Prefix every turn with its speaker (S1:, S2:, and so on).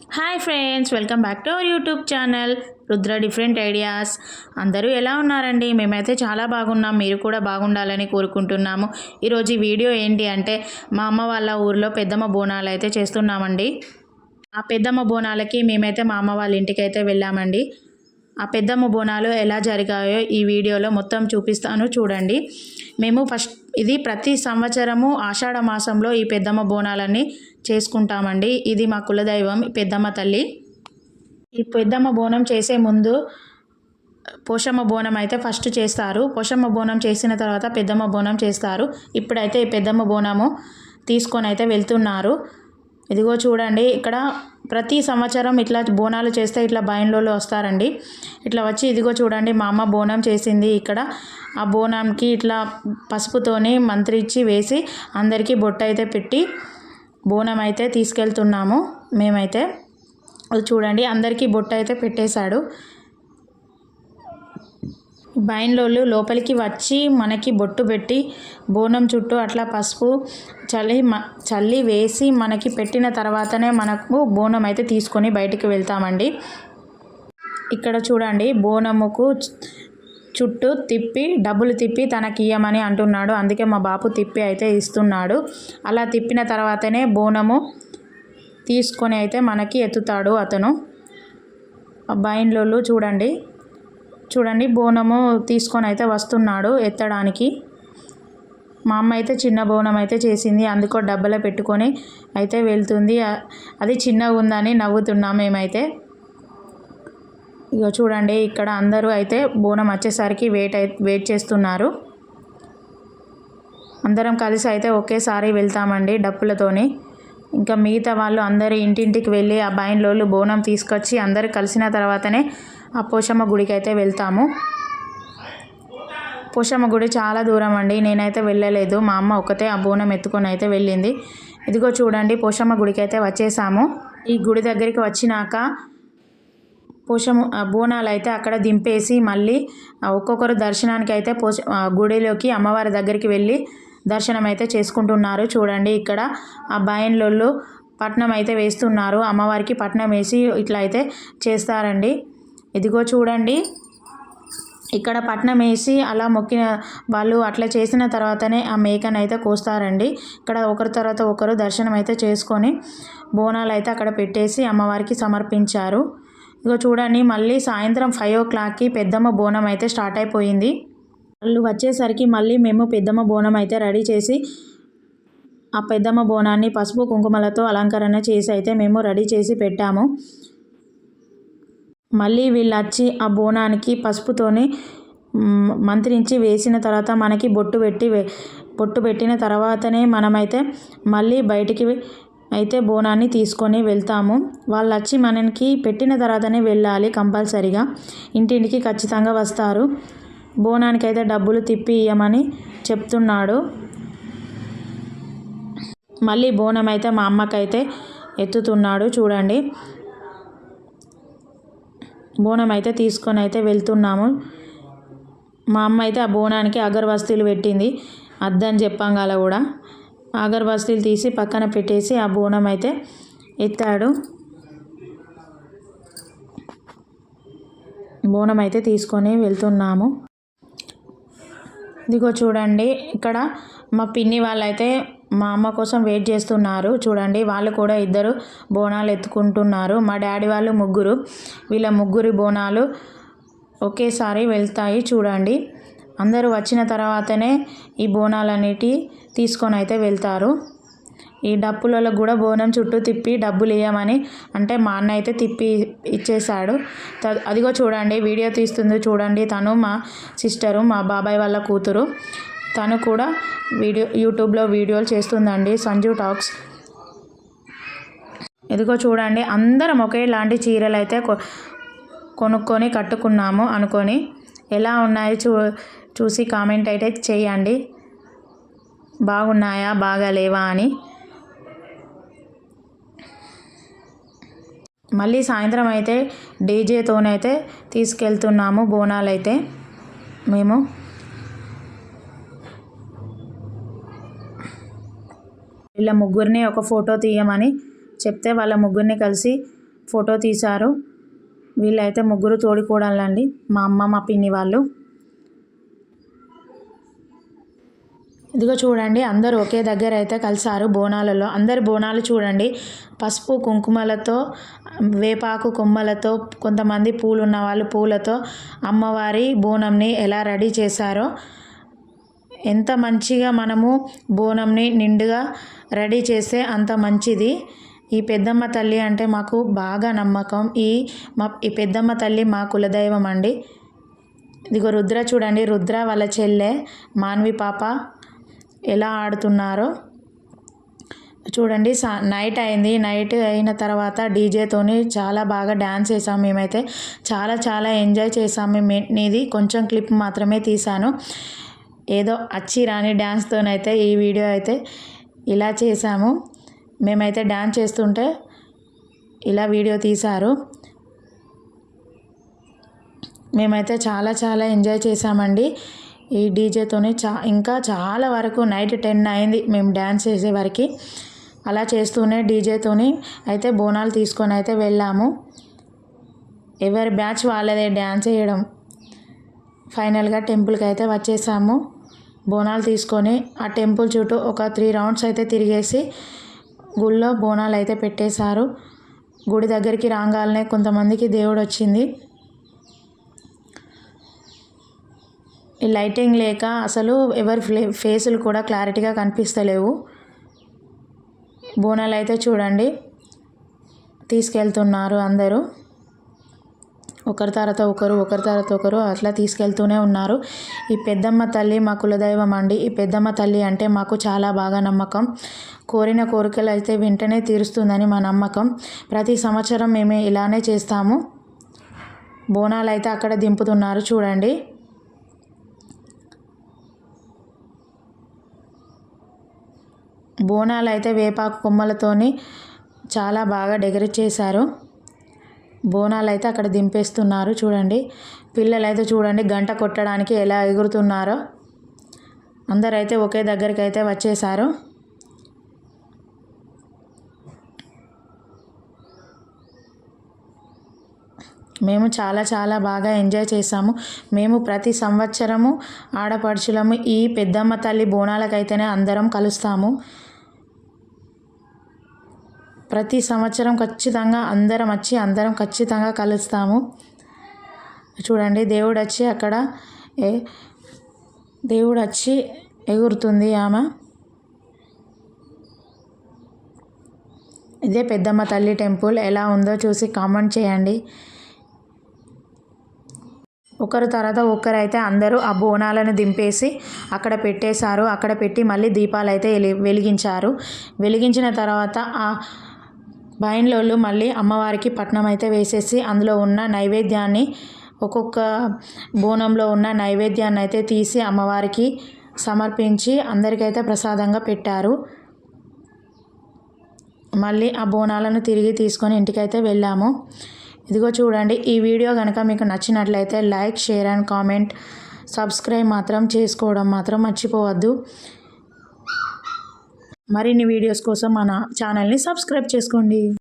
S1: Hi friends, welcome back to our YouTube channel Rudra different ideas. అందరూ ఎలా ఉన్నారండి? మేమైతే చాలా బాగున్నాం. మీరు కూడా బాగుండాలని కోరుకుంటున్నాము. ఈరోజు ఈ వీడియో ఏంటి అంటే, మా అమ్మ వాళ్ళ ఊర్లో పెద్దమ్మ బోనాలు అయితే చేస్తున్నామండి. ఆ పెద్దమ్మ బోనాలకి మేమైతే మా అమ్మ వాళ్ళ ఇంటికి అయితే వెళ్ళామండి. ఆ పెద్దమ్మ బోనాలు ఎలా జరిగాయో ఈ వీడియోలో మొత్తం చూపిస్తాను, చూడండి. మేము ఇది ప్రతి సంవత్సరము ఆషాఢ మాసంలో ఈ పెద్దమ్మ బోనాలన్నీ చేసుకుంటామండి. ఇది మా కులదైవం పెద్దమ్మ తల్లి. ఈ పెద్దమ్మ బోనం చేసే ముందు పోషమ్మ బోనం అయితే ఫస్ట్ చేస్తారు. పోషమ్మ బోనం చేసిన తర్వాత పెద్దమ్మ బోనం చేస్తారు. ఇప్పుడైతే ఈ పెద్దమ్మ బోనము తీసుకొని అయితే వెళ్తున్నారు. ఇదిగో చూడండి, ఇక్కడ ప్రతి సంవత్సరం ఇట్లా బోనాలు చేస్తే ఇట్లా బయన్లోళ్ళు వస్తారండి. ఇట్లా వచ్చి ఇదిగో చూడండి, మా అమ్మ బోనం చేసింది. ఇక్కడ ఆ బోనంకి ఇట్లా పసుపుతోని మంత్రించి వేసి అందరికీ బొట్టు అయితే పెట్టి బోనం అయితే తీసుకెళ్తున్నాము మేమైతే. అది చూడండి, అందరికీ బొట్టు అయితే పెట్టేశాడు. బయన్లోళ్ళు లోపలికి వచ్చి మనకి బొట్టు పెట్టి బోనం చుట్టూ అట్లా పసుపు చల్లి వేసి మనకి పెట్టిన తర్వాతనే మనకు బోనం అయితే తీసుకొని బయటికి వెళ్తామండి. ఇక్కడ చూడండి, బోనముకు చుట్టూ తిప్పి డబ్బులు తిప్పి తనకి ఇయ్యమని అంటున్నాడు. అందుకే మా బాపు తిప్పి అయితే ఇస్తున్నాడు. అలా తిప్పిన తర్వాతనే బోనము తీసుకొని అయితే మనకి ఎత్తుతాడు అతను. బయన్లోళ్ళు చూడండి బోనము తీసుకొని అయితే వస్తున్నాడు ఎత్తడానికి. మా అమ్మ అయితే చిన్న బోనం అయితే చేసింది, అందుకో డబ్బలో పెట్టుకొని అయితే వెళ్తుంది. అది చిన్నగా ఉందని నవ్వుతున్నాం మేమైతే. ఇక చూడండి, ఇక్కడ అందరూ అయితే బోనం వచ్చేసరికి వెయిట్ చేస్తున్నారు. అందరం కలిసి అయితే ఒకేసారి వెళ్తామండి డప్పులతోని. ఇంకా మిగతా వాళ్ళు అందరూ ఇంటింటికి వెళ్ళి ఆ బయన్లోళ్ళు బోనం తీసుకొచ్చి అందరు కలిసిన తర్వాతనే ఆ పోషమ్మ గుడికి అయితే వెళ్తాము. పోషమ్మ గుడి చాలా దూరం అండి, నేనైతే వెళ్ళలేదు. మా అమ్మ ఒకతే ఆ బోనం ఎత్తుకొని అయితే వెళ్ళింది. ఇదిగో చూడండి, పోషమ్మ గుడికి అయితే వచ్చేసాము. ఈ గుడి దగ్గరికి వచ్చినాక బోనాలు అయితే అక్కడ దింపేసి మళ్ళీ ఒక్కొక్కరు దర్శనానికి అయితే గుడిలోకి అమ్మవారి దగ్గరికి వెళ్ళి దర్శనం అయితే చేసుకుంటున్నారు. చూడండి, ఇక్కడ ఆ బయన్లోళ్ళు పట్నం అయితే వేస్తున్నారు. అమ్మవారికి పట్నం వేసి ఇట్లా అయితే చేస్తారండి. ఇదిగో చూడండి, ఇక్కడ పట్నం వేసి అలా మొక్కిన వాళ్ళు అట్లా చేసిన తర్వాతనే ఆ మేకను అయితే కోస్తారండి. ఇక్కడ ఒకరి తర్వాత ఒకరు దర్శనం అయితే చేసుకొని బోనాలు అయితే అక్కడ పెట్టేసి అమ్మవారికి సమర్పించారు. ఇగో చూడండి, మళ్ళీ సాయంత్రం 5 o'clockకి పెద్దమ్మ బోనం అయితే స్టార్ట్ అయిపోయింది. వాళ్ళు వచ్చేసరికి మళ్ళీ మేము పెద్దమ్మ బోనం అయితే రెడీ చేసి ఆ పెద్దమ్మ బోనాన్ని పసుపు కుంకుమలతో అలంకరణ చేసి అయితే మేము రెడీ చేసి పెట్టాము. మళ్ళీ వీళ్ళు వచ్చి ఆ బోనానికి పసుపుతోని మంత్రించి వేసిన తర్వాత మనకి బొట్టు పెట్టిన తర్వాతనే మనమైతే మళ్ళీ బయటికి అయితే బోనాన్ని తీసుకొని వెళ్తాము. వాళ్ళు వచ్చి మనకి పెట్టిన తర్వాతనే వెళ్ళాలి కంపల్సరిగా. ఇంటింటికి ఖచ్చితంగా వస్తారు. బోనానికైతే డబ్బులు తిప్పి ఇయ్యమని చెప్తున్నాడు. మళ్ళీ బోనం అయితే మా అమ్మకైతే ఎత్తుతున్నాడు. చూడండి, బోనం అయితే తీసుకొని అయితే వెళ్తున్నాము. మా అమ్మ అయితే ఆ బోనానికి అగరబస్తీలు పెట్టింది. అద్దని చెప్పంగాల కూడా అగరబస్తీలు తీసి పక్కన పెట్టేసి ఆ బోనం అయితే ఎత్తాడు. బోనం అయితే తీసుకొని వెళ్తున్నాము. ఇదిగో చూడండి, ఇక్కడ మా పిన్ని వాళ్ళైతే మా అమ్మ కోసం వెయిట్ చేస్తున్నారు. చూడండి, వాళ్ళు కూడా ఇద్దరు బోనాలు ఎత్తుకుంటున్నారు. మా డాడీ వాళ్ళు ముగ్గురు, వీళ్ళ ముగ్గురి బోనాలు ఒకేసారి వెళ్తాయి. చూడండి, అందరూ వచ్చిన తర్వాతనే ఈ బోనాలన్నిటి తీసుకొని అయితే వెళ్తారు. ఈ డప్పులలో కూడా బోనం చుట్టూ తిప్పి డబ్బులు ఇవ్వమని అంటే మా అన్న అయితే తిప్పి ఇచ్చేశాడు. అదిగో చూడండి, వీడియో తీస్తుంది చూడండి, తను మా సిస్టరు, మా బాబాయ్ వాళ్ళ కూతురు. తను కూడా యూట్యూబ్లో వీడియోలు చేస్తుందండి, సంజు టాక్స్. ఇదిగో చూడండి, అందరం ఒకేలాంటి చీరలు అయితే కొనుక్కొని కట్టుకున్నాము అనుకొని. ఎలా ఉన్నాయి చూసి కామెంట్ అయితే చేయండి, బాగున్నాయా బాగాలేవా అని. మళ్ళీ సాయంత్రం అయితే డీజేతోనైతే తీసుకెళ్తున్నాము బోనాలు అయితే మేము. వీళ్ళ ముగ్గురిని ఒక ఫోటో తీయమని చెప్తే వాళ్ళ ముగ్గురిని కలిసి ఫోటో తీశారు. వీళ్ళైతే ముగ్గురు తోడికోడళ్ళండి, మా అమ్మ మా పిన్ని వాళ్ళు. ఇదిగో చూడండి, అందరూ ఒకే దగ్గర అయితే కలిసారు బోనాలలో. అందరు బోనాలు చూడండి పసుపు కుంకుమలతో, వేపాకు కొమ్మలతో, కొంతమంది పూలు ఉన్న వాళ్ళు పూలతో అమ్మవారి బోనంని ఎలా రెడీ చేశారో. ఎంత మంచిగా మనము బోనంని నిండుగా రెడీ చేస్తే అంత మంచిది. ఈ పెద్దమ్మ తల్లి అంటే మాకు బాగా నమ్మకం. ఈ పెద్దమ్మ తల్లి మా కులదైవం అండి. ఇదిగో రుద్ర చూడండి, రుద్ర వాళ్ళ చెల్లె మాన్వి పాప ఎలా ఆడుతున్నారో చూడండి. నైట్ అయింది. నైట్ అయిన తర్వాత డీజేతోని చాలా బాగా డ్యాన్స్ చేసాము. మేమైతే చాలా ఎంజాయ్ చేసాము. ఇది కొంచెం క్లిప్ మాత్రమే తీశాను. ఏదో అచ్చి రాని డ్యాన్స్తోనైతే ఈ వీడియో అయితే ఇలా చేసాము. మేమైతే డ్యాన్స్ చేస్తుంటే ఇలా వీడియో తీశారు. మేమైతే చాలా ఎంజాయ్ చేసామండి ఈ డీజేతోని. ఇంకా చాలా వరకు నైట్ 10 అయింది మేము డ్యాన్స్ చేసేవారికి. అలా చేస్తూనే డీజేతోని అయితే బోనాలు తీసుకొని అయితే వెళ్ళాము. ఎవరి బ్యాచ్ వాళ్ళదే డ్యాన్స్ వేయడం. ఫైనల్గా టెంపుల్కి అయితే వచ్చేసాము. బోనాలు తీసుకొని ఆ టెంపుల్ చుట్టూ ఒక 3 రౌండ్స్ అయితే తిరిగేసి గుళ్ళో బోనాలు అయితే పెట్టేశారు. గుడి దగ్గరికి రాగానే కొంతమందికి దేవుడు వచ్చింది. ఈ లైటింగ్ లేక అసలు ఎవరి ఫేసులు కూడా క్లారిటీగా కనిపిస్తలేవు. బోనాలు అయితే చూడండి తీసుకెళ్తున్నారు అందరూ, ఒకరి తర్వాత ఒకరు అట్లా తీసుకెళ్తూనే ఉన్నారు. ఈ పెద్దమ్మ తల్లి మా కులదైవం అండి. ఈ పెద్దమ్మ తల్లి అంటే మాకు చాలా బాగా నమ్మకం. కోరిన కోరికలు అయితే వెంటనే తీరుస్తుందని మా నమ్మకం. ప్రతి సంవత్సరం మేము ఇలానే చేస్తాము. బోనాలు అయితే అక్కడ దింపుతున్నారు చూడండి. బోనాలు అయితే వేపాకు కొమ్మలతోని చాలా బాగా డెకరేట్ చేశారు. బోనాలు అయితే అక్కడ దింపేస్తున్నారు చూడండి. పిల్లలు అయితే చూడండి గంట కొట్టడానికి ఎలా ఎగురుతున్నారో. అందరైతే ఒకే దగ్గరికి అయితే వచ్చేసారు. మేము చాలా బాగా ఎంజాయ్ చేసాము. మేము ప్రతి సంవత్సరము ఆడపడుచులము ఈ పెద్దమ్మ తల్లి బోనాలకైతేనే అందరం కలుస్తాము. ప్రతి సంవత్సరం ఖచ్చితంగా అందరం ఖచ్చితంగా కలుస్తాము. చూడండి దేవుడు వచ్చి ఎగురుతుంది ఆమె. ఇదే పెద్దమ్మ తల్లి టెంపుల్. ఎలా ఉందో చూసి కామెంట్ చేయండి. ఒకరి తర్వాత ఒకరైతే అందరూ ఆ బోనాలను దింపేసి అక్కడ పెట్టేశారు. అక్కడ పెట్టి మళ్ళీ దీపాలు అయితే వెలిగించారు. వెలిగించిన తర్వాత ఆ బయన్లోళ్ళు మళ్ళీ అమ్మవారికి పట్నం అయితే వేసేసి అందులో ఉన్న నైవేద్యాన్ని, ఒక్కొక్క బోనంలో ఉన్న నైవేద్యాన్ని అయితే తీసి అమ్మవారికి సమర్పించి అందరికైతే ప్రసాదంగా పెట్టారు. మళ్ళీ ఆ బోనాలను తిరిగి తీసుకొని ఇంటికైతే వెళ్ళాము. ఇదిగో చూడండి, ఈ వీడియో కనుక మీకు నచ్చినట్లయితే like, share and comment, subscribe మాత్రం చేసుకోవడం మాత్రం మర్చిపోవద్దు. మరిన్ని వీడియోస్ కోసం మన ఛానల్ని సబ్స్క్రైబ్ చేసుకోండి.